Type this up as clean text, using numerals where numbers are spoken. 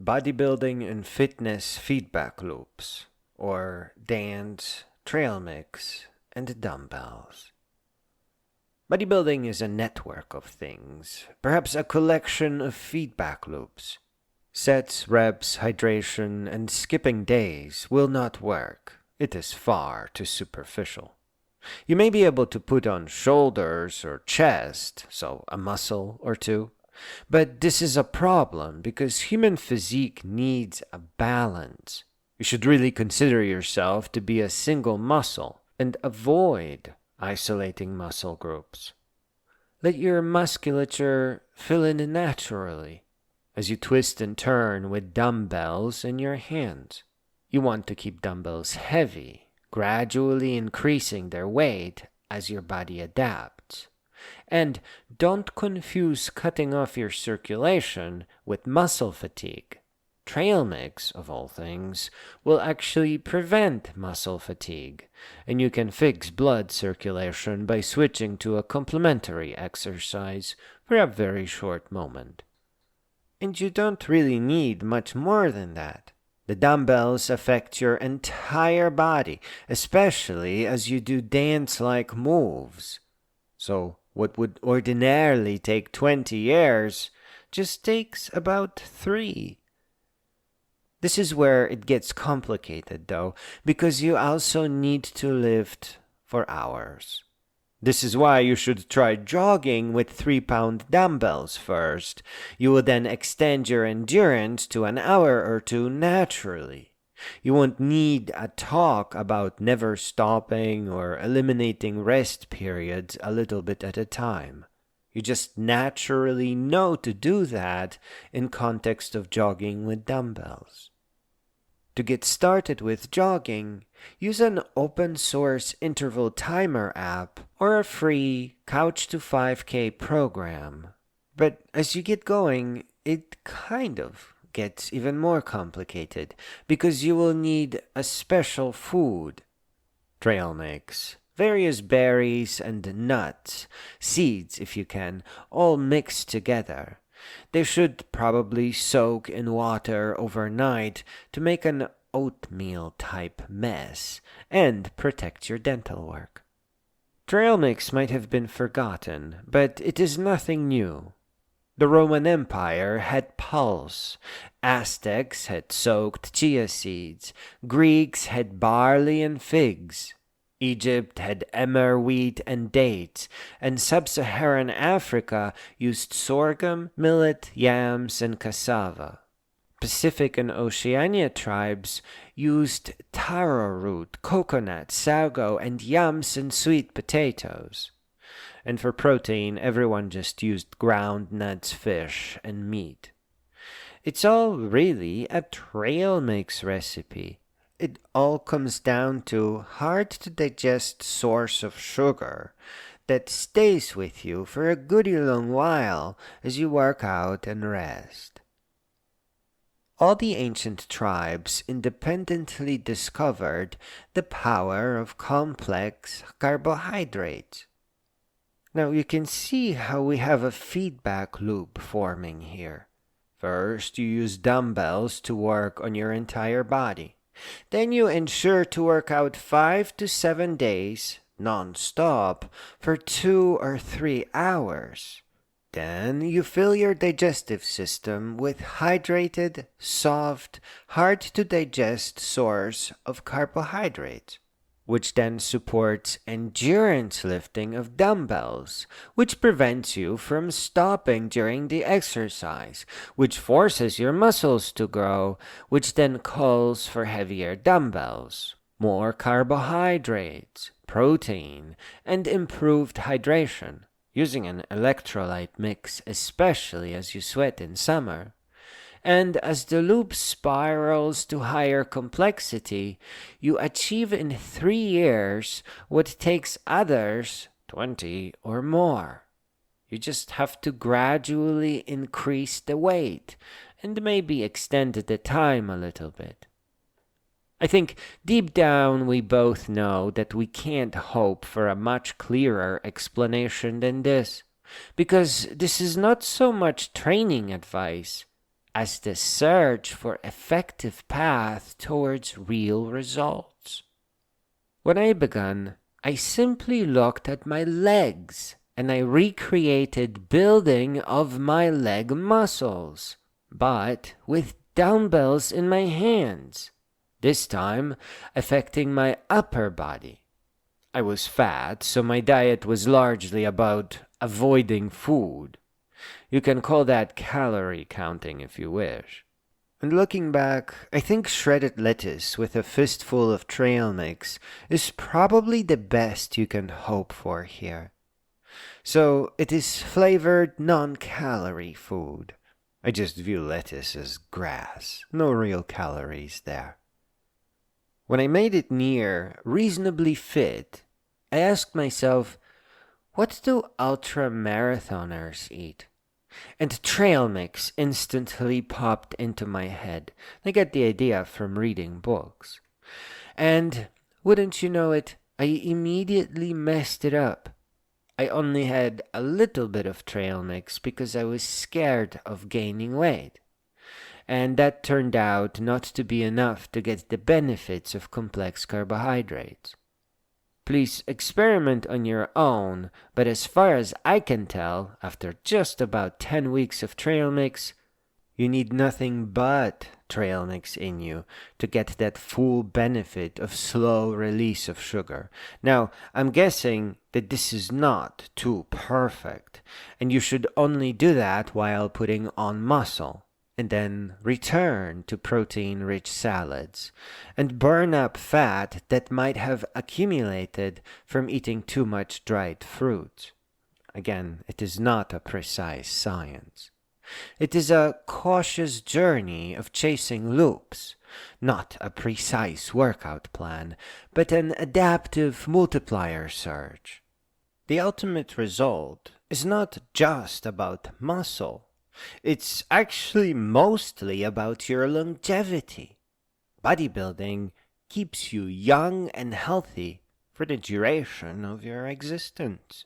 Bodybuilding and Fitness Feedback Loops, or dance, trail mix, and dumbbells. Bodybuilding is a network of things, perhaps a collection of feedback loops. Sets, reps, hydration, and skipping days will not work. It is far too superficial. You may be able to put on shoulders or chest, so a muscle or two. But this is a problem because human physique needs a balance. You should really consider yourself to be a single muscle and avoid isolating muscle groups. Let your musculature fill in naturally as you twist and turn with dumbbells in your hands. You want to keep dumbbells heavy, gradually increasing their weight as your body adapts. And don't confuse cutting off your circulation with muscle fatigue. Trail mix, of all things, will actually prevent muscle fatigue, and you can fix blood circulation by switching to a complementary exercise for a very short moment. And you don't really need much more than that. The dumbbells affect your entire body, especially as you do dance-like moves. So, what would ordinarily take 20 years just takes about 3. This is where it gets complicated, though, because you also need to lift for hours. This is why you should try jogging with 3-pound dumbbells first. You will then extend your endurance to an hour or two naturally. You won't need a talk about never stopping or eliminating rest periods a little bit at a time. You just naturally know to do that in context of jogging with dumbbells. To get started with jogging, use an open-source interval timer app or a free Couch to 5K program. But as you get going, it kind of gets even more complicated because you will need a special food. Trail mix, various berries and nuts, seeds if you can, all mixed together. They should probably soak in water overnight to make an oatmeal-type mess and protect your dental work. Trail mix might have been forgotten, but it is nothing new. The Roman Empire had pulse, Aztecs had soaked chia seeds, Greeks had barley and figs. Egypt had emmer wheat and dates, and sub-Saharan Africa used sorghum, millet, yams, and cassava. Pacific and Oceania tribes used taro root, coconut, sago, and yams and sweet potatoes. And for protein, everyone just used ground nuts, fish, and meat. It's all really a trail mix recipe. It all comes down to hard-to-digest source of sugar that stays with you for a goody long while as you work out and rest. All the ancient tribes independently discovered the power of complex carbohydrates. Now you can see how we have a feedback loop forming here. First, you use dumbbells to work on your entire body. Then you ensure to work out 5 to 7 days, non-stop, for 2 or 3 hours. Then you fill your digestive system with hydrated, soft, hard-to-digest source of carbohydrates, which then supports endurance lifting of dumbbells, which prevents you from stopping during the exercise, which forces your muscles to grow, which then calls for heavier dumbbells, more carbohydrates, protein, and improved hydration, using an electrolyte mix especially as you sweat in summer. And as the loop spirals to higher complexity, you achieve in 3 years what takes others 20 or more. You just have to gradually increase the weight and maybe extend the time a little bit. I think deep down we both know that we can't hope for a much clearer explanation than this, because this is not so much training advice as the search for effective path towards real results. When I began, I simply looked at my legs and I recreated building of my leg muscles, but with dumbbells in my hands, this time affecting my upper body. I was fat, so my diet was largely about avoiding food. You can call that calorie counting if you wish. And looking back, I think shredded lettuce with a fistful of trail mix is probably the best you can hope for here. So it is flavored non-calorie food. I just view lettuce as grass, no real calories there. When I made it near reasonably fit, I asked myself, what do ultra-marathoners eat? And trail mix instantly popped into my head. I get the idea from reading books. And wouldn't you know it, I immediately messed it up. I only had a little bit of trail mix because I was scared of gaining weight. And that turned out not to be enough to get the benefits of complex carbohydrates. Please experiment on your own, but as far as I can tell, after just about 10 weeks of trail mix, you need nothing but trail mix in you to get that full benefit of slow release of sugar. Now, I'm guessing that this is not too perfect, and you should only do that while putting on muscle, and then return to protein-rich salads, and burn up fat that might have accumulated from eating too much dried fruit. Again, it is not a precise science. It is a cautious journey of chasing loops, not a precise workout plan, but an adaptive multiplier search. The ultimate result is not just about muscle. It's actually mostly about your longevity. Bodybuilding keeps you young and healthy for the duration of your existence.